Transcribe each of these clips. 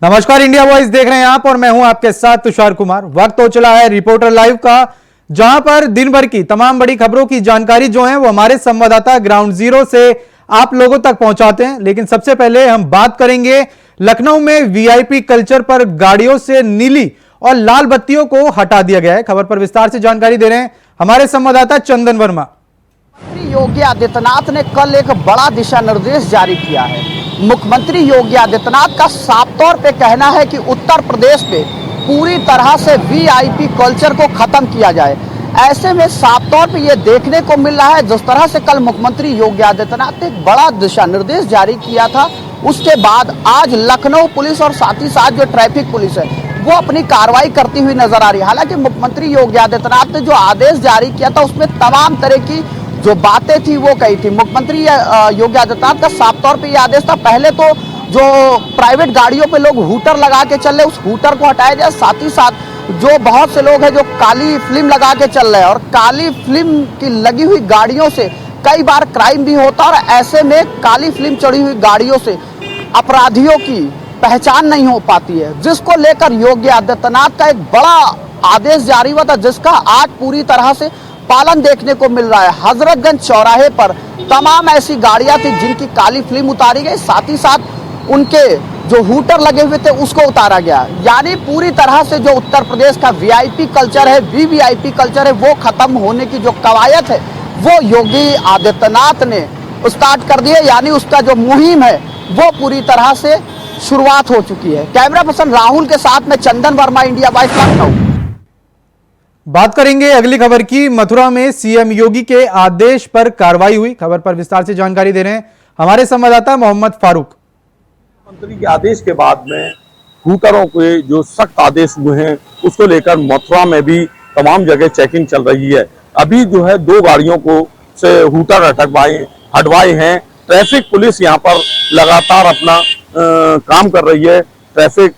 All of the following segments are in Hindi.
नमस्कार, इंडिया वॉइस देख रहे हैं आप और मैं हूं आपके साथ तुषार कुमार। वक्त हो चला है रिपोर्टर लाइव का, जहां पर दिन भर की तमाम बड़ी खबरों की जानकारी जो है वो हमारे संवाददाता ग्राउंड जीरो से आप लोगों तक पहुंचाते हैं। लेकिन सबसे पहले हम बात करेंगे लखनऊ में वीआईपी कल्चर पर गाड़ियों से नीली और लाल बत्तियों को हटा दिया गया है। खबर पर विस्तार से जानकारी दे रहे हैं हमारे संवाददाता चंदन वर्मा। योगी आदित्यनाथ ने कल एक बड़ा दिशा निर्देश जारी किया है। मुख्यमंत्री योगी आदित्यनाथ का साफ तौर पे कहना है कि उत्तर प्रदेश में पूरी तरह से वीआईपी कल्चर को खत्म किया जाए। ऐसे में साफ तौर पे ये देखने को मिल रहा है, जिस तरह से कल मुख्यमंत्री योगी आदित्यनाथ ने एक बड़ा दिशा निर्देश जारी किया था, उसके बाद आज लखनऊ पुलिस और साथ ही साथ जो ट्रैफिक पुलिस है वो अपनी कार्रवाई करती हुई नजर आ रही है। हालांकि मुख्यमंत्री योगी आदित्यनाथ ने जो आदेश जारी किया था उसमें तमाम तरह की जो बातें थी वो कही थी। मुख्यमंत्री योगी आदित्यनाथ का साफ तौर पे ये आदेश था, पहले तो जो प्राइवेट गाड़ियों पे लोग हूटर लगा के चल रहे उस हूटर को हटाया जाए। साथ ही साथ जो बहुत से लोग हैं जो काली फिल्म लगा के चल रहे हैं और काली फिल्म की लगी हुई गाड़ियों से कई बार क्राइम भी होता है और ऐसे में काली फिल्म चढ़ी हुई गाड़ियों से अपराधियों की पहचान नहीं हो पाती है, जिसको लेकर योगी आदित्यनाथ का एक बड़ा आदेश जारी हुआ था, जिसका आज पूरी तरह से पालन देखने को मिल रहा है। हजरतगंज चौराहे पर तमाम ऐसी गाड़ियां थी जिनकी काली फिल्म उतारी गई, साथ ही साथ उनके जो हूटर लगे हुए थे उसको उतारा गया। यानी पूरी तरह से जो उत्तर प्रदेश का वीआईपी कल्चर है, वीवीआईपी कल्चर है, वो खत्म होने की जो कवायद है वो योगी आदित्यनाथ ने स्टार्ट कर दी है। यानी उसका जो मुहिम है वो पूरी तरह से शुरुआत हो चुकी है। कैमरा पर्सन राहुल के साथ में चंदन वर्मा, इंडिया वॉइस लखनऊ। बात करेंगे अगली खबर की। मथुरा में सीएम योगी के आदेश पर कार्रवाई हुई। खबर पर विस्तार से जानकारी दे रहे हैं हमारे संवाददाता मोहम्मद फारूक। मंत्री के आदेश के बाद में हूटरों के जो सख्त आदेश हुए हैं उसको लेकर मथुरा में भी तमाम जगह चेकिंग चल रही है। अभी जो है 2 गाड़ियों को से हूटर हटवाए हैं। ट्रैफिक पुलिस यहाँ पर लगातार अपना काम कर रही है। ट्रैफिक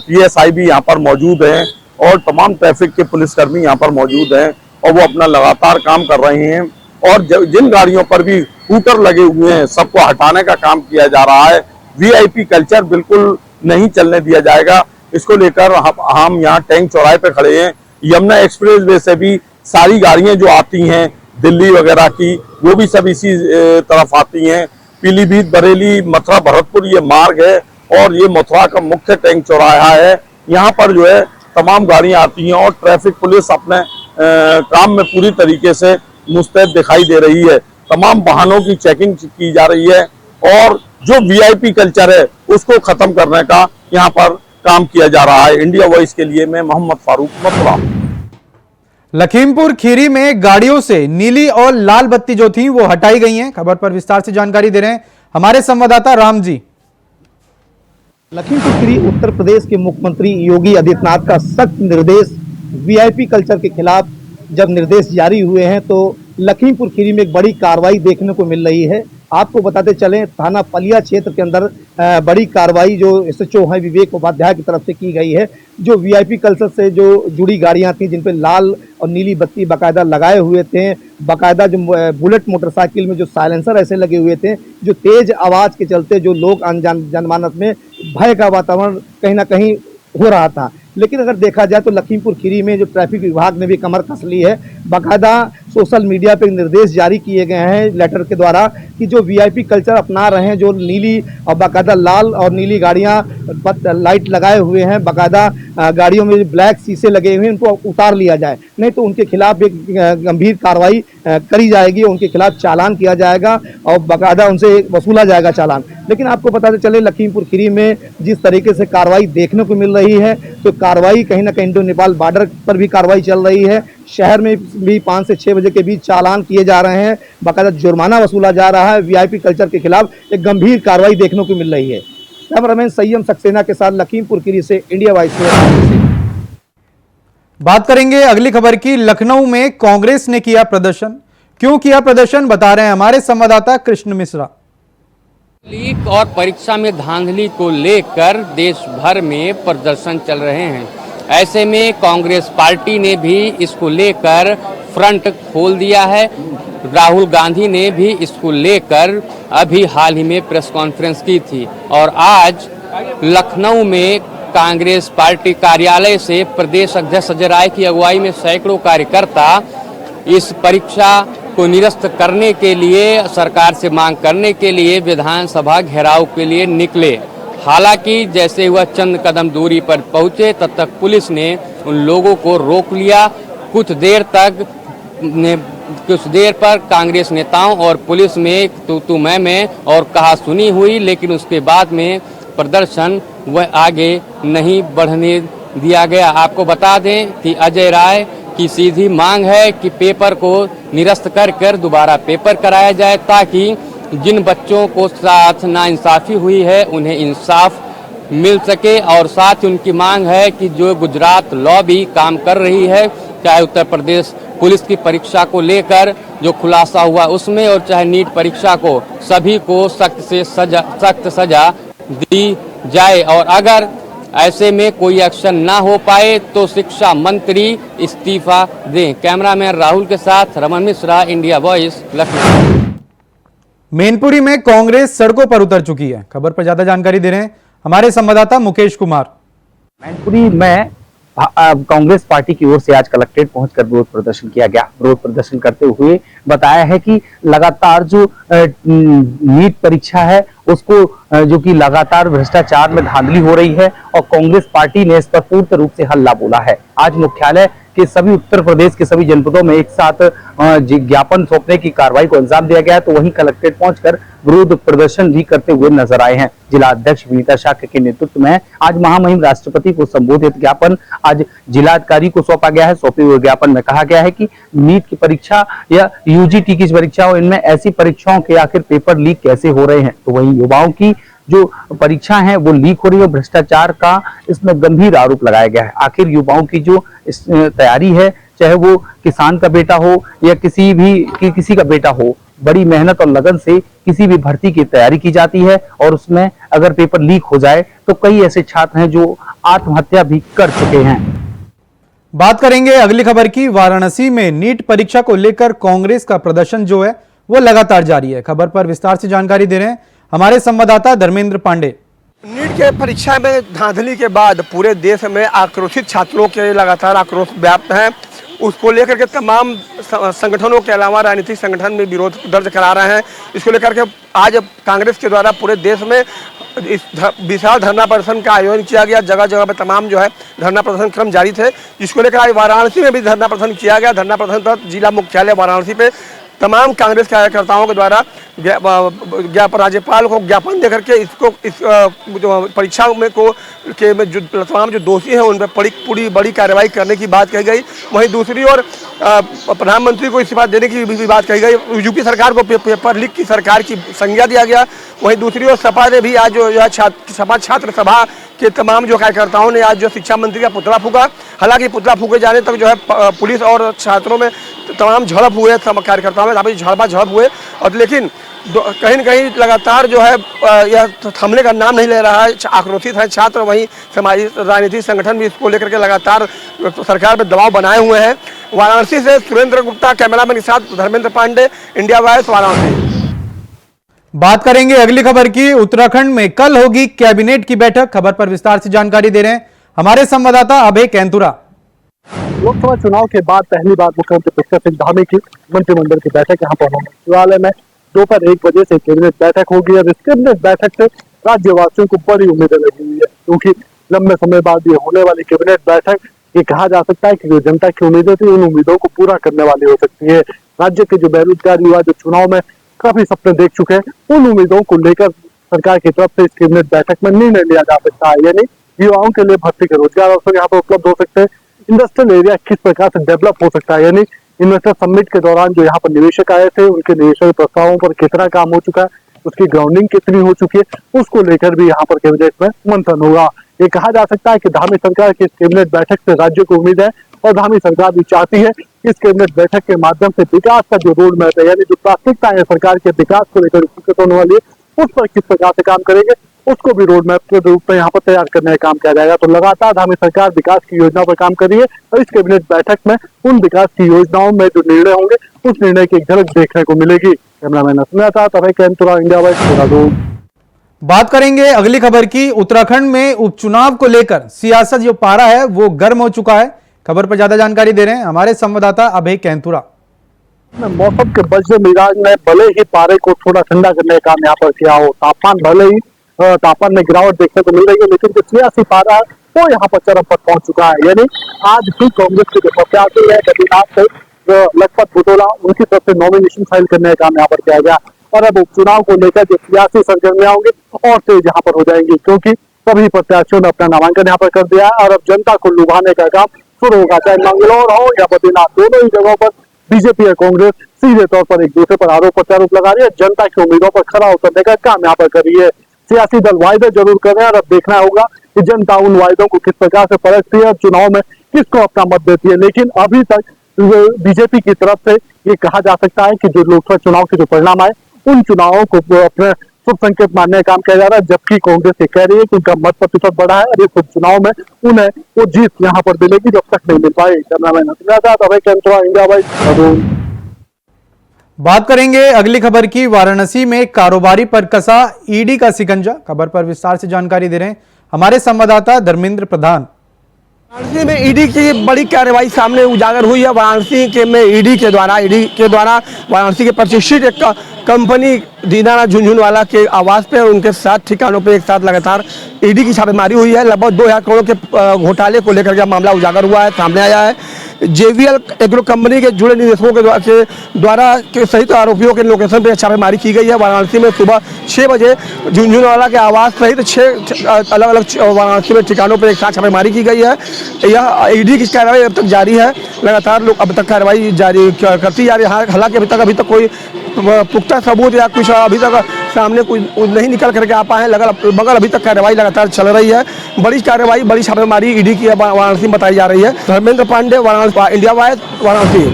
टीएसआई भी यहाँ पर मौजूद हैं और तमाम ट्रैफिक के पुलिसकर्मी यहाँ पर मौजूद हैं और वो अपना लगातार काम कर रहे हैं। और जिन गाड़ियों पर भी हूटर लगे हुए हैं सबको हटाने का काम किया जा रहा है। वीआईपी कल्चर बिल्कुल नहीं चलने दिया जाएगा। इसको लेकर हम यहाँ टैंक चौराहे पे खड़े हैं। यमुना एक्सप्रेस वे से भी सारी गाड़ियां जो आती हैं दिल्ली वगैरह की वो भी सब इसी तरफ आती हैं। पीलीभीत, बरेली, मथुरा, भरतपुर ये मार्ग है और ये मथुरा का मुख्य टैंक चौराहा है। यहाँ पर जो है तमाम गाड़ियां आती हैं और ट्रैफिक पुलिस अपने काम में पूरी तरीके से मुस्तैद दिखाई दे रही है। तमाम वाहनों की चेकिंग की जा रही है और जो वीआईपी कल्चर है उसको खत्म करने का यहाँ पर काम किया जा रहा है। इंडिया वॉइस के लिए मैं मोहम्मद फारूक, मथुरा। लखीमपुर खीरी में गाड़ियों से नीली और लाल बत्ती जो थी वो हटाई गई हैं। खबर पर विस्तार से जानकारी दे रहे हैं हमारे संवाददाता राम जी। लखीमपुर खीरी उत्तर प्रदेश के मुख्यमंत्री योगी आदित्यनाथ का सख्त निर्देश, वीआईपी कल्चर के खिलाफ जब निर्देश जारी हुए हैं तो लखीमपुर खीरी में एक बड़ी कार्रवाई देखने को मिल रही है। आपको बताते चलें, थाना पलिया क्षेत्र के अंदर बड़ी कार्रवाई जो एसएचओ हैं विवेक उपाध्याय की तरफ से की गई है। जो वीआईपी कल्चर से जो जुड़ी गाड़ियां थी जिन पे लाल और नीली बत्ती बाकायदा लगाए हुए थे, बाकायदा जो बुलेट मोटरसाइकिल में जो साइलेंसर ऐसे लगे हुए थे, जो तेज आवाज़ के चलते जो लोग जनमानस में भय का वातावरण कहीं ना कहीं हो रहा था। लेकिन अगर देखा जाए तो लखीमपुर खीरी में जो ट्रैफिक विभाग ने भी कमर कस ली है। बाकायदा सोशल मीडिया पे निर्देश जारी किए गए हैं लेटर के द्वारा कि जो वीआईपी कल्चर अपना रहे हैं, जो नीली और बाकायदा लाल और नीली गाड़ियां लाइट लगाए हुए हैं, बाकायदा गाड़ियों में ब्लैक शीशे लगे हुए हैं, उनको उतार लिया जाए, नहीं तो उनके खिलाफ एक गंभीर कार्रवाई करी जाएगी, उनके खिलाफ चालान किया जाएगा और बाकायदा उनसे वसूला जाएगा चालान। लेकिन आपको बताते चले लखीमपुर खीरी में जिस तरीके से कार्रवाई देखने को मिल रही है तो कार्रवाई कहीं ना कहीं इंडो नेपाल बॉर्डर पर भी कार्रवाई चल रही है। शहर में भी 5 से 6 बजे के बीच चालान किए जा रहे हैं, बाकायदा जुर्माना वसूला जा रहा है। वीआईपी कल्चर के खिलाफ एक गंभीर कार्रवाई देखने को मिल रही है। कैमरामैन संयम सक्सेना के साथ लखीमपुर खीरी से इंडिया वॉइस। बात करेंगे अगली खबर की। लखनऊ में कांग्रेस ने किया प्रदर्शन। क्यों किया प्रदर्शन बता रहे हैं हमारे संवाददाता कृष्ण मिश्रा। लीक और परीक्षा में धांधली को लेकर देश भर में प्रदर्शन चल रहे हैं। ऐसे में कांग्रेस पार्टी ने भी इसको लेकर फ्रंट खोल दिया है। राहुल गांधी ने भी इसको लेकर अभी हाल ही में प्रेस कॉन्फ्रेंस की थी और आज लखनऊ में कांग्रेस पार्टी कार्यालय से प्रदेश अध्यक्ष अजय राय की अगुवाई में सैकड़ों कार्यकर्ता इस परीक्षा को निरस्त करने के लिए, सरकार से मांग करने के लिए विधानसभा घेराव के लिए निकले। हालांकि जैसे वह चंद कदम दूरी पर पहुंचे तब तक पुलिस ने उन लोगों को रोक लिया। कुछ देर पर कांग्रेस नेताओं और पुलिस में तू मैं और कहा सुनी हुई, लेकिन उसके बाद में प्रदर्शन वह आगे नहीं बढ़ने दिया गया। आपको बता दें कि अजय राय की सीधी मांग है कि पेपर को निरस्त कर दोबारा पेपर कराया जाए, ताकि जिन बच्चों को साथ नाइंसाफी हुई है उन्हें इंसाफ मिल सके। और साथ ही उनकी मांग है कि जो गुजरात लॉ भी काम कर रही है, चाहे उत्तर प्रदेश पुलिस की परीक्षा को लेकर जो खुलासा हुआ उसमें, और चाहे नीट परीक्षा को, सभी को सख्त सजा दी जाए। और अगर ऐसे में कोई एक्शन ना हो पाए तो शिक्षा मंत्री इस्तीफा दें। कैमरामैन राहुल के साथ रमन मिश्रा, इंडिया वॉइस, लखनऊ। मैनपुरी में कांग्रेस सड़कों पर उतर चुकी है। खबर पर ज्यादा जानकारी दे रहे हैं हमारे संवाददाता मुकेश कुमार। मैनपुरी में कांग्रेस पार्टी की ओर से आज कलेक्ट्रेट पहुंचकर विरोध प्रदर्शन किया गया। विरोध प्रदर्शन करते हुए बताया है कि लगातार जो नीट परीक्षा है उसको जो कि लगातार भ्रष्टाचार में धांधली हो रही है, और कांग्रेस पार्टी ने इस पर पूर्ण रूप से हल्ला बोला है। आज मुख्यालय के सभी उत्तर प्रदेश के सभी जनपदों में एक साथ ज्ञापन सौंपने की कार्रवाई को अंजाम दिया गया है, तो वहीं कलेक्ट्रेट पहुंचकर विरोध प्रदर्शन भी करते हुए नजर आए हैं। जिला अध्यक्ष विनीता शाक्य के नेतृत्व में आज महामहिम राष्ट्रपति को संबोधित ज्ञापन आज जिलाधिकारी को सौंपा गया है। सौंपे हुए ज्ञापन में कहा गया है कि नीट की परीक्षा या यूजीटी की परीक्षा हो, इनमें ऐसी परीक्षाओं के आखिर पेपर लीक कैसे हो रहे हैं। तो वहीं युवाओं की जो परीक्षा है वो लीक हो रही है, भ्रष्टाचार का इसमें गंभीर आरोप लगाया गया है। आखिर युवाओं की जो तैयारी है, चाहे वो किसान का बेटा हो या किसी का बेटा हो, बड़ी मेहनत और लगन से किसी भी भर्ती की तैयारी की जाती है, और उसमें अगर पेपर लीक हो जाए तो कई ऐसे छात्र हैं जो आत्महत्या भी कर चुके हैं। बात करेंगे अगली खबर की। वाराणसी में नीट परीक्षा को लेकर कांग्रेस का प्रदर्शन जो है वो लगातार जारी है। खबर पर विस्तार से जानकारी दे रहे हैं हमारे संवाददाता धर्मेंद्र पांडे। नीट के परीक्षा में धांधली के बाद पूरे देश में आक्रोशित छात्रों के लगातार आक्रोश व्याप्त है। उसको लेकर के तमाम संगठनों के अलावा राजनीतिक संगठन भी विरोध दर्ज करा रहे हैं। इसको लेकर के आज कांग्रेस के द्वारा पूरे देश में इस विशाल धरना प्रदर्शन का आयोजन किया गया। जगह जगह पर तमाम जो है धरना प्रदर्शन क्रम जारी थे, जिसको लेकर आज वाराणसी में भी धरना प्रदर्शन किया गया। धरना प्रदर्शन पर जिला मुख्यालय वाराणसी पे तमाम कांग्रेस कार्यकर्ताओं के द्वारा राज्यपाल को ज्ञापन देकर के इस परीक्षा में जो तमाम जो दोषी हैं उन पर पूरी बड़ी कार्रवाई करने की बात कही गई। वहीं दूसरी ओर प्रधानमंत्री को इस्तीफा देने की भी बात कही गई। यूपी सरकार को पेपर लीक की सरकार की संज्ञा दिया गया। वहीं दूसरी ओर सपा ने भी आज जो है सपा छात्र सभा के तमाम जो कार्यकर्ताओं ने आज जो शिक्षा मंत्री का पुतला फूंका। हालांकि पुतला फूंके जाने तक जो है पुलिस और छात्रों में तमाम झड़प हुए, कार्यकर्ताओं में झड़प हुए, और लेकिन कहीं न कहीं लगातार जो है यह थमने का नाम नहीं ले रहा है। आक्रोशित है छात्र। वहीं सामाजिक राजनीतिक संगठन भी इसको लेकर के लगातार सरकार पर दबाव बनाए हुए हैं। वाराणसी से सुरेंद्र गुप्ता, कैमरामैन के साथ धर्मेंद्र पांडे, इंडिया वॉइस, वाराणसी। बात करेंगे अगली खबर की। उत्तराखंड में कल होगी कैबिनेट की बैठक। खबर पर विस्तार से जानकारी दे रहे हैं हमारे संवाददाता अभय कैंतुरा। लोकसभा चुनाव के बाद पहली बार मुख्यमंत्री पुष्कर सिंह धामी की मंत्रिमंडल की बैठक यहाँ पर होगी। सचिवालय में दोपहर 1 बजे से कैबिनेट बैठक होगी, और इस कैबिनेट बैठक से राज्यवासियों को बड़ी उम्मीदें लगी हुई है, क्योंकि लंबे समय बाद ये होने वाली कैबिनेट बैठक ये कहा जा सकता है कि जो जनता की उम्मीदें थी उन उम्मीदों को पूरा करने वाली हो सकती है। राज्य के जो बेरोजगार युवा जो चुनाव में काफी सपने देख चुके हैं, उन उम्मीदों को लेकर सरकार की तरफ से इस कैबिनेट बैठक में निर्णय लिया जा सकता है। यानी युवाओं के लिए भर्ती के रोजगार अवसर यहाँ पर उपलब्ध हो सकते हैं, इंडस्ट्रियल एरिया किस प्रकार से डेवलप हो सकता है, यानी इन्वेस्टर समिट के दौरान जो यहाँ पर निवेशक आए थे उनके निवेशक प्रस्तावों पर कितना काम हो चुका है, उसकी ग्राउंडिंग कितनी हो चुकी है, उसको लेकर भी यहाँ पर कैबिनेट में मंथन होगा। ये कहा जा सकता है कि धामी सरकार की इस कैबिनेट बैठक से राज्य को उम्मीद है, और धामी सरकार भी चाहती है कि इस कैबिनेट बैठक के माध्यम से विकास का जो रोड मैप है, यानी जो प्राथमिकता है सरकार के विकास को लेकर होने वाली है, उस पर किस प्रकार से काम करेंगे, उसको भी रोड मैप के रूप में यहाँ पर तैयार करने का काम किया जाएगा। तो लगातार धामी सरकार विकास की योजना पर काम कर रही है, और इस कैबिनेट बैठक में उन विकास की योजनाओं में जो निर्णय होंगे उस निर्णय की एक झलक देखने को मिलेगी। कैमरामैन असमिया साथ अभय कैंतुरा, इंडिया वॉइस, देहरादून। बात करेंगे अगली खबर की। उत्तराखंड में उपचुनाव को लेकर सियासत जो पारा है वो गर्म हो चुका है। खबर पर ज्यादा जानकारी दे रहे हैं हमारे संवाददाता अभय कैंतुरा। मौसम के बदले मिजाज ने भले ही पारे को थोड़ा ठंडा करने का काम यहाँ पर किया हो, तापमान भले ही तापमान में गिरावट देखने को मिल रही है, लेकिन जो सियासी पारा है वो यहाँ पर चरम पर पहुंच चुका है। यानी आज भी कांग्रेस के जो प्रत्याशी है बद्रीनाथ से लखपत बुटोला, उनकी तरफ से नॉमिनेशन फाइल करने का काम यहाँ पर किया गया। और अब उपचुनाव को लेकर जो सियासी सरगर्मियां होंगी और तेज यहाँ पर हो जाएंगी, क्योंकि सभी प्रत्याशियों ने अपना नामांकन यहाँ पर कर दिया है और अब जनता को लुभाने का काम शुरू होगा। चाहे मंगलौर हो या बद्रीनाथ, दोनों ही जगहों पर बीजेपी और कांग्रेस सीधे तौर पर एक दूसरे पर आरोप प्रत्यारोप लगा रही है, जनता की उम्मीदों पर खरा उतरने का काम यहाँ पर कर रही है। सियासी दल वायदे जरूर कर रहे हैं और अब देखना होगा कि जनता उन वायदों को किस प्रकार से परखती है और चुनाव में किसको अपना मत देती है। लेकिन अभी तक बीजेपी की तरफ से ये कहा जा सकता है कि जो लोकसभा चुनाव के जो परिणाम आए उन चुनावों को अपने शुभ संकेत मानने का काम किया जा रहा है, जबकि कांग्रेस ये कह रही है कि उनका मत प्रतिशत बढ़ा है और इस उपचुनाव में उन्हें वो जीत यहाँ पर मिलेगी जब तक नहीं मिल पाई। कैमरामैन अभय कैंतुरा, इंडिया वाइज। बात करेंगे अगली खबर की। वाराणसी में कारोबारी पर कसा ईडी का शिकंजा। खबर पर विस्तार से जानकारी दे रहे हैं हमारे संवाददाता धर्मेंद्र प्रधान। वाराणसी में ईडी की बड़ी कार्रवाई सामने उजागर हुई है। वाराणसी के में ईडी के द्वारा वाराणसी के प्रतिष्ठित एक कंपनी दीनानाथ झुनझुनवाला के आवास पे और उनके साथ ठिकानों पे एक साथ लगातार ईडी की छापेमारी हुई है। लगभग 2000 करोड़ के घोटाले को लेकर के मामला उजागर हुआ है, सामने आया है। जेवीएल एग्रो कंपनी के जुड़े निवेशकों के द्वारा के सहित आरोपियों के लोकेशन पर छापेमारी की गई है। वाराणसी में सुबह 6 बजे झुनझुनवाला के आवास सहित 6 अलग अलग वाराणसी में ठिकानों पर एक साथ छापेमारी की गई है। यह ईडी की कार्रवाई अब तक जारी है, लगातार लोग अब तक कार्रवाई जारी करती जा रही है। हालांकि अभी तक कोई पुख्ता सबूत या कुछ अभी तक सामने कुछ नहीं निकल करके आ पाए हैं, मगर अभी तक कार्रवाई लगातार चल रही है। बड़ी कार्रवाई, बड़ी छापेमारी ईडी की वाराणसी में बताई जा रही है। Dharmendra Pandey, Varanasi, India wise, Varanasi.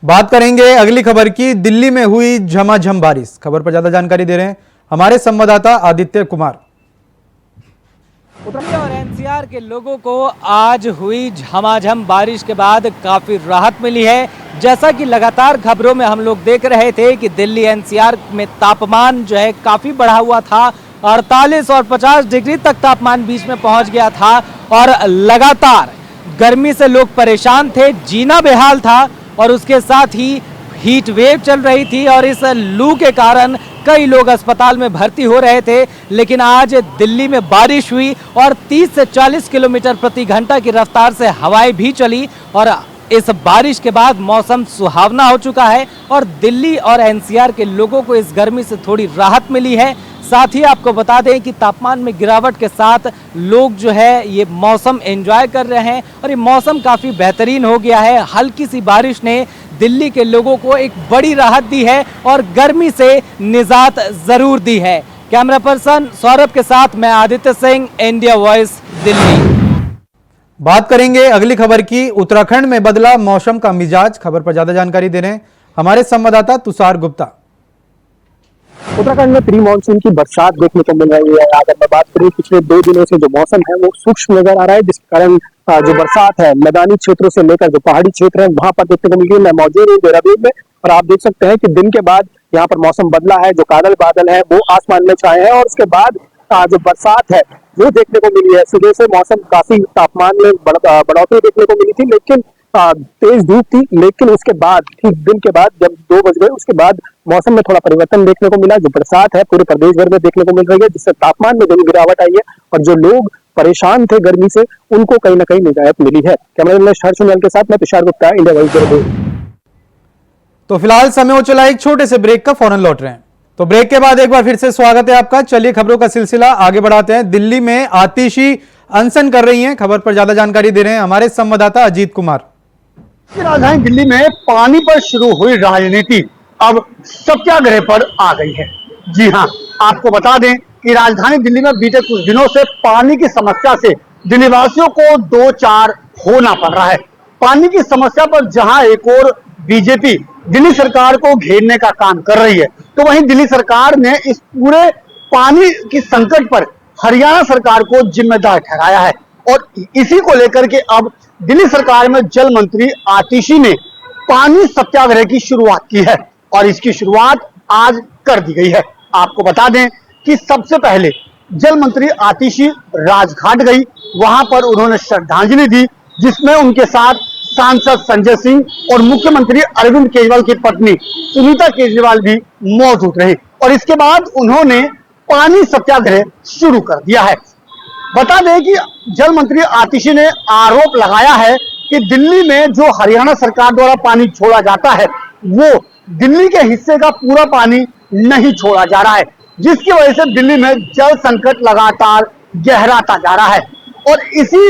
बात करेंगे अगली खबर की। दिल्ली में हुई झमाझम बारिश। खबर पर ज्यादा जानकारी दे रहे हैं हमारे संवाददाता आदित्य कुमार। दिल्ली और एनसीआर के लोगों को आज हुई झमाझम बारिश के बाद काफी राहत मिली है। जैसा कि लगातार खबरों में हम लोग देख रहे थे कि दिल्ली एनसीआर में तापमान जो है काफी बढ़ा हुआ था, 48 और 50 डिग्री तक तापमान बीच में पहुंच गया था और लगातार गर्मी से लोग परेशान थे, जीना बेहाल था और उसके साथ ही हीट वेव चल रही थी और इस लू के कारण कई लोग अस्पताल में भर्ती हो रहे थे। लेकिन आज दिल्ली में बारिश हुई और 30 से 40 किलोमीटर प्रति घंटा की रफ्तार से हवाएं भी चली और इस बारिश के बाद मौसम सुहावना हो चुका है और दिल्ली और एनसीआर के लोगों को इस गर्मी से थोड़ी राहत मिली है। साथ ही आपको बता दें कि तापमान में गिरावट के साथ लोग जो है ये मौसम एंजॉय कर रहे हैं और ये मौसम काफ़ी बेहतरीन हो गया है। हल्की सी बारिश ने दिल्ली के लोगों को एक बड़ी राहत दी है और गर्मी से निजात ज़रूर दी है। कैमरा पर्सन सौरभ के साथ मैं आदित्य सिंह, इंडिया वॉइस, दिल्ली। बात करेंगे अगली खबर की। उत्तराखंड में बदला मौसम का मिजाज। खबर पर ज्यादा जानकारी दे रहे हैं हमारे संवाददाता तुषार गुप्ता। उत्तराखंड में प्री मानसून की बरसात देखने को मिल रही है। अगर मैं बात करूं पिछले 2 दिनों से जो मौसम है वो सूक्ष्म नजर आ रहा है, जिसके कारण जो बरसात है मैदानी क्षेत्रों से लेकर जो पहाड़ी क्षेत्र है वहां पर देखने को मिल रही है। मैं मौजूद हूँ देहरादून में और आप देख सकते हैं कि दिन के बाद यहाँ पर मौसम बदला है। जो बादल है वो आसमान में छाए हैं और उसके बाद जो बरसात है वो देखने को मिली है। सुबह से मौसम काफी तापमान में बढ़ोतरी देखने को मिली थी, लेकिन तेज धूप थी। लेकिन उसके बाद ठीक दिन के बाद जब 2 बज गए उसके बाद मौसम में थोड़ा परिवर्तन देखने को मिला। जो बरसात है पूरे प्रदेश भर में देखने को मिल रही है, जिससे तापमान में बड़ी गिरावट आई है और जो लोग परेशान थे गर्मी से उनको कहीं ना कहीं निजात मिली है। कैमरामैन हर्षुल के साथ मैं तुषार गुप्ता, इंडिया वाइज। तो फिलहाल समय हो चला एक छोटे से ब्रेक का, फौरन लौट रहे हैं। तो ब्रेक के बाद एक बार फिर से स्वागत है आपका। चलिए खबरों का सिलसिला आगे बढ़ाते हैं। दिल्ली में आतिशी अनशन कर रही हैं। खबर पर ज्यादा जानकारी दे रहे हैं हमारे संवाददाता अजीत कुमार। राजधानी दिल्ली में पानी पर शुरू हुई राजनीति अब सत्याग्रह पर आ गई है। जी हां, आपको बता दें कि राजधानी दिल्ली में बीते कुछ दिनों से पानी की समस्या से दिल्ली वासियों को 2-4 होना पड़ रहा है। पानी की समस्या पर जहां एक और बीजेपी दिल्ली सरकार को घेरने का काम कर रही है, तो वहीं दिल्ली सरकार ने इस पूरे पानी की संकट पर हरियाणा सरकार को जिम्मेदार ठहराया है और इसी को लेकर के अब दिल्ली सरकार में जल मंत्री आतिशी ने पानी सत्याग्रह की शुरुआत की है और इसकी शुरुआत आज कर दी गई है। आपको बता दें कि सबसे पहले जल मंत्री आतिशी राजघाट गई, वहां पर उन्होंने श्रद्धांजलि दी, जिसमें उनके साथ सांसद संजय सिंह और मुख्यमंत्री अरविंद केजरीवाल की पत्नी सुनीता केजरीवाल भी मौजूद रही और इसके बाद उन्होंने पानी सत्याग्रह शुरू कर दिया है। बता दें कि जल मंत्री आतिशी ने आरोप लगाया है कि दिल्ली में जो हरियाणा सरकार द्वारा पानी छोड़ा जाता है वो दिल्ली के हिस्से का पूरा पानी नहीं छोड़ा जा रहा है, जिसकी वजह से दिल्ली में जल संकट लगातार गहराता जा रहा है। और इसी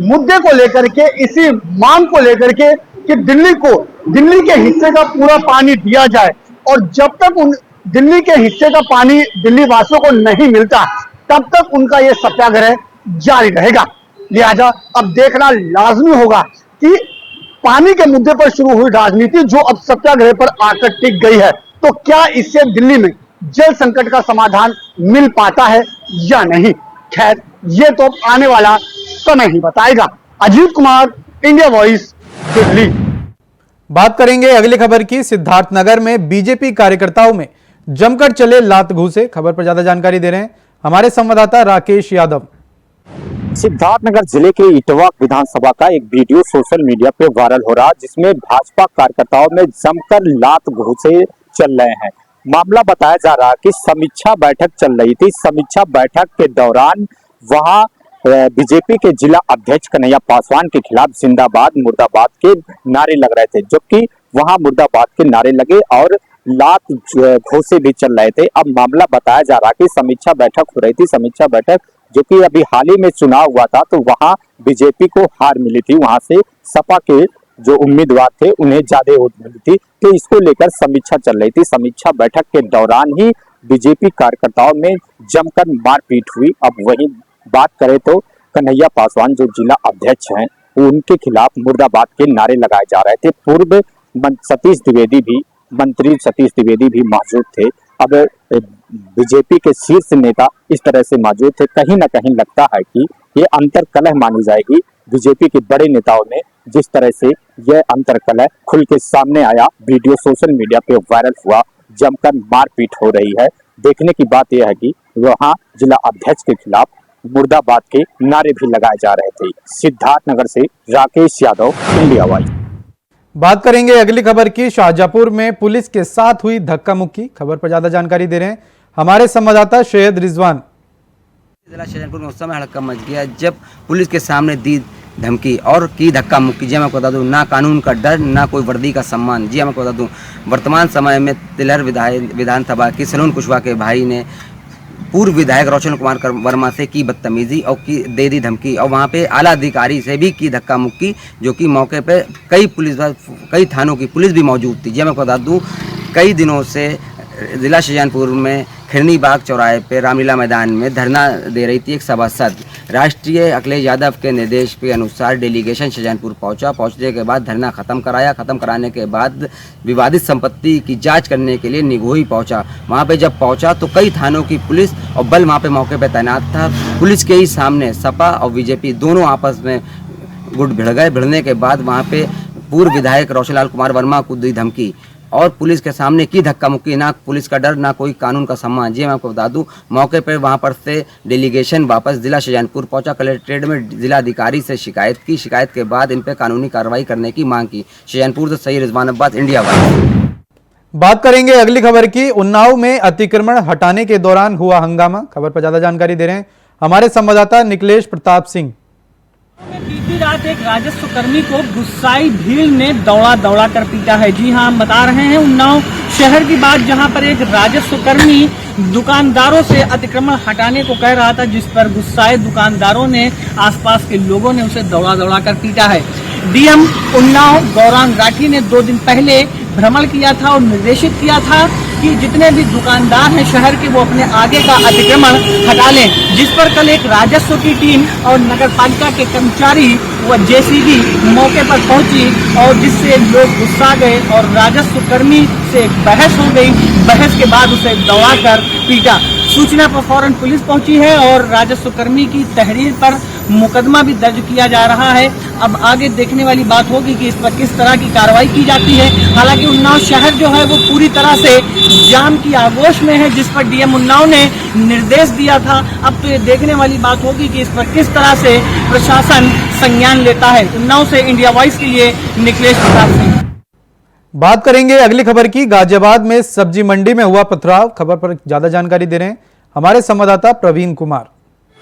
मुद्दे को लेकर के, इसी मांग को लेकर के कि दिल्ली के हिस्से का पूरा पानी दिया जाए और जब तक दिल्ली के हिस्से का पानी दिल्ली वासियों को नहीं मिलता तब तक उनका यह सत्याग्रह जारी रहेगा। लिहाजा अब देखना लाजमी होगा कि पानी के मुद्दे पर शुरू हुई राजनीति जो अब सत्याग्रह पर आकर टिक गई है, तो क्या इससे दिल्ली में जल संकट का समाधान मिल पाता है या नहीं। खैर, ये तो आने वाला समय ही बताएगा। Ajit Kumar, India voice, Delhi. बात करेंगे अगली खबर की। सिद्धार्थनगर में बीजेपी कार्यकर्ताओं में जमकर चले लात घूसे। खबर पर ज्यादा जानकारी दे रहे हैं हमारे संवाददाता राकेश यादव। सिद्धार्थनगर जिले के इटवा विधानसभा का एक वीडियो सोशल मीडिया पे वायरल हो रहा, जिसमें भाजपा कार्यकर्ताओं में जमकर लात घूसे चल रहे हैं। मामला बताया जा रहा है कि समीक्षा बैठक चल रही थी। समीक्षा बैठक के दौरान वहां बीजेपी के जिला अध्यक्ष कन्हैया पासवान के खिलाफ जिंदाबाद मुर्दाबाद के नारे लग रहे थे, जबकि वहां मुर्दाबाद के नारे लगे और लात घूसे भी चल रहे थे। अब मामला बताया जा रहा कि समीक्षा बैठक हो रही थी। समीक्षा बैठक जो कि अभी हाल ही में चुनाव हुआ था, तो वहां बीजेपी को हार मिली थी, वहां से सपा के जो उम्मीदवार थे उन्हें ज्यादा वोट मिली थी, तो इसको लेकर समीक्षा चल रही थी। समीक्षा बैठक के दौरान ही बीजेपी कार्यकर्ताओं में जमकर मारपीट हुई। अब वही बात करें तो कन्हैया पासवान जो जिला अध्यक्ष हैं, उनके खिलाफ मुर्दाबाद के नारे लगाए जा रहे थे। पूर्व मंत्री सतीश द्विवेदी भी मौजूद थे। अब बीजेपी के शीर्ष नेता इस तरह से मौजूद थे। कहीं ना कहीं लगता है कि ये अंतर कलह मानी जाएगी बीजेपी के बड़े नेताओं में। जिस तरह से यह अंतर कलह खुल के सामने आया, वीडियो सोशल मीडिया पे वायरल हुआ, जमकर मारपीट हो रही है। देखने की बात यह है कि वहां जिला अध्यक्ष के खिलाफ मुर्दाबाद के नारे भी लगाए जा रहे थे। सिद्धार्थनगर से राकेश यादव, इंडिया वॉइस। बात करेंगे अगली खबर की। शाहजहांपुर में पुलिस के साथ हुई धक्का मुक्की। खबर पर ज्यादा जानकारी दे रहे हैं हमारे संवाददाता शहीद रिजवान। जिला शाहजहांपुर में उस समय हड़कंप मच गया जब पुलिस के सामने दी धमकी और की धक्का मुक्की। जी मैं आपको बता दूं, ना कानून का डर, ना कोई वर्दी का सम्मान। जी मैं आपको बता दूं, वर्तमान समय में तिलहर विधानसभा के सलोन कुशवाहा के भाई ने पूर्व विधायक रोशन कुमार वर्मा से की बदतमीजी और की दे दी धमकी, और वहाँ पे आला अधिकारी से भी की धक्का मुक्की, जो कि मौके पे कई थानों की पुलिस भी मौजूद थी। जी मैं बता दूं, कई दिनों से जिला शाहजहांपुर में खिरनी बाग चौराहे पे रामलीला मैदान में धरना दे रही थी एक सभासद। राष्ट्रीय अखिलेश यादव के निर्देश के अनुसार डेलीगेशन शाहजहांपुर पहुंचा। पहुंचने के बाद धरना खत्म कराने के बाद विवादित संपत्ति की जांच करने के लिए निगोही पहुंचा। वहां पे जब पहुंचा तो कई थानों की पुलिस और बल वहां पे मौके पे तैनात था। पुलिस के ही सामने सपा और बीजेपी दोनों आपस में गुट भिड़ गए। भिड़ने के बाद वहाँ पे पूर्व विधायक रोशन कुमार वर्मा को दी धमकी और पुलिस के सामने की धक्का मुक्की। ना पुलिस का डर, ना कोई कानून का सम्मान। जी मैं आपको बता दूं, मौके पर वहां पर से डेलीगेशन वापस जिला शाहजहांपुर पहुंचा। कलेक्ट्रेट में जिला अधिकारी से शिकायत की। शिकायत के बाद इन पर कानूनी कार्रवाई करने की मांग की। शाहजहांपुर से सही रिजवान अब्बास, इंडिया वाइस। बात करेंगे अगली खबर की। उन्नाव में अतिक्रमण हटाने के दौरान हुआ हंगामा। खबर पर ज्यादा जानकारी दे रहे हैं हमारे संवाददाता निकलेश प्रताप सिंह। बीती रात एक राजस्व कर्मी को गुस्साई भीड़ ने दौड़ा कर पीटा है। जी हां, हम बता रहे हैं उन्नाव शहर की बात, जहां पर एक राजस्व कर्मी दुकानदारों से अतिक्रमण हटाने को कह रहा था, जिस पर गुस्साए दुकानदारों ने, आसपास के लोगों ने उसे दौड़ा कर पीटा है। डीएम उन्नाव गौरांग राठी ने 2 दिन पहले भ्रमण किया था और निर्देशित किया था कि जितने भी दुकानदार हैं शहर के वो अपने आगे का अतिक्रमण हटा लें, जिस पर कल एक राजस्व की टीम और नगर पालिका के कर्मचारी व जेसीबी मौके पर पहुंची और जिससे लोग गुस्सा गए और राजस्व कर्मी से बहस हो गई। बहस के बाद उसे दौड़ाकर पीटा। सूचना पर फौरन पुलिस पहुंची है और राजस्व कर्मी की तहरीर पर मुकदमा भी दर्ज किया जा रहा है। अब आगे देखने वाली बात होगी कि इस पर किस तरह की कार्रवाई की जाती है। हालांकि उन्नाव शहर जो है वो पूरी तरह से जाम की आगोश में है, जिस पर डीएम उन्नाव ने निर्देश दिया था। अब तो ये देखने वाली बात होगी कि इस पर किस तरह से प्रशासन संज्ञान लेता है। उन्नाव से इंडिया वॉइस के लिए निखिलेश प्रताप सिंह। बात करेंगे अगली खबर की। गाजियाबाद में सब्जी मंडी में हुआ पथराव, खबर पर ज्यादा जानकारी दे रहे हैं हमारे संवाददाता प्रवीण कुमार।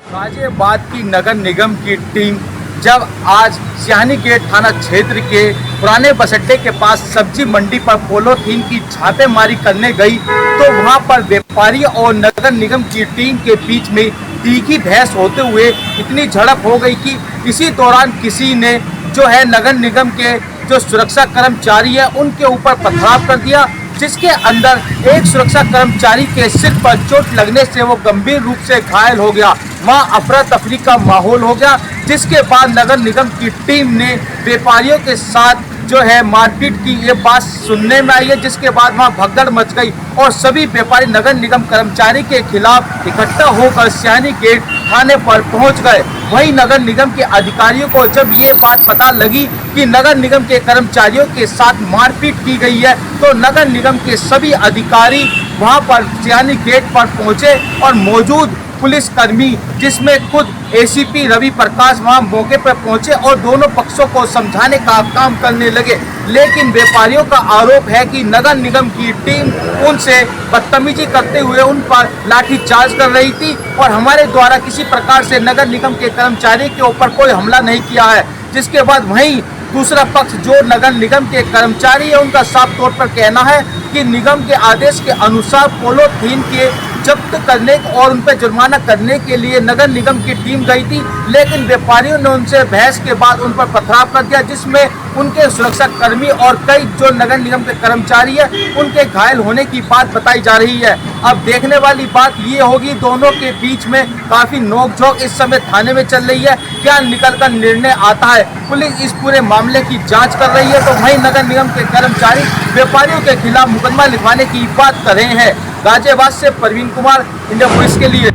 गाजियाबाद की नगर निगम की टीम जब आज सियानी गेट थाना क्षेत्र के पुराने बस अड्डे के पास सब्जी मंडी पर पॉलीथीन की छापेमारी करने गई तो वहां पर व्यापारी और नगर निगम की टीम के बीच में तीखी बहस होते हुए इतनी झड़प हो गई कि इसी दौरान किसी ने जो है नगर निगम के जो सुरक्षा कर्मचारी है उनके ऊपर पथराव कर दिया, जिसके अंदर एक सुरक्षा कर्मचारी के सिर पर चोट लगने से वो गंभीर रूप से घायल हो गया। वहाँ अफरा तफरी का माहौल हो गया, जिसके बाद नगर निगम की टीम ने व्यापारियों के साथ जो है मारपीट की, ये बात सुनने में आई है, जिसके बाद वहाँ भगदड़ मच गई और सभी व्यापारी नगर निगम कर्मचारी के खिलाफ इकट्ठा होकर सियानी गेट थाने पर पहुंच गए। वहीं नगर निगम के अधिकारियों को जब ये बात पता लगी कि नगर निगम के कर्मचारियों के साथ मारपीट की गई है तो नगर निगम के सभी अधिकारी वहां पर सियानी गेट पर पहुंचे और मौजूद पुलिसकर्मी जिसमें खुद एसीपी रवि प्रकाश वहां मौके पर पहुंचे और दोनों पक्षों को समझाने का काम करने लगे। लेकिन व्यापारियों का आरोप है कि नगर निगम की टीम उनसे बदतमीजी करते हुए उन पर लाठीचार्ज कर रही थी और हमारे द्वारा किसी प्रकार से नगर निगम के कर्मचारी के ऊपर कोई हमला नहीं किया है। जिसके बाद वहीं दूसरा पक्ष जो नगर निगम के कर्मचारी है उनका साफ तौर पर कहना है कि निगम के आदेश के अनुसार पॉलीथीन के जब्त करने और उन पर जुर्माना करने के लिए नगर निगम की टीम गई थी, लेकिन व्यापारियों ने उनसे बहस के बाद उन पर पथराव कर दिया, जिसमें उनके सुरक्षा कर्मी और कई जो नगर निगम के कर्मचारी है उनके घायल होने की बात बताई जा रही है। अब देखने वाली बात ये होगी, दोनों के बीच में काफी नोकझोंक इस समय थाने में चल रही है, क्या निकल कर निर्णय आता है। पुलिस इस पूरे मामले की जाँच कर रही है तो वहीं नगर निगम के कर्मचारी व्यापारियों के खिलाफ मुकदमा लिखवाने की बात कर रहे हैं। गाजियाबाद से प्रवीण कुमार, इंडिया वॉइस के लिए।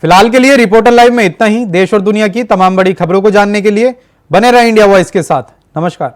फिलहाल के लिए रिपोर्टर लाइव में इतना ही। देश और दुनिया की तमाम बड़ी खबरों को जानने के लिए बने रहें इंडिया वॉइस के साथ। नमस्कार।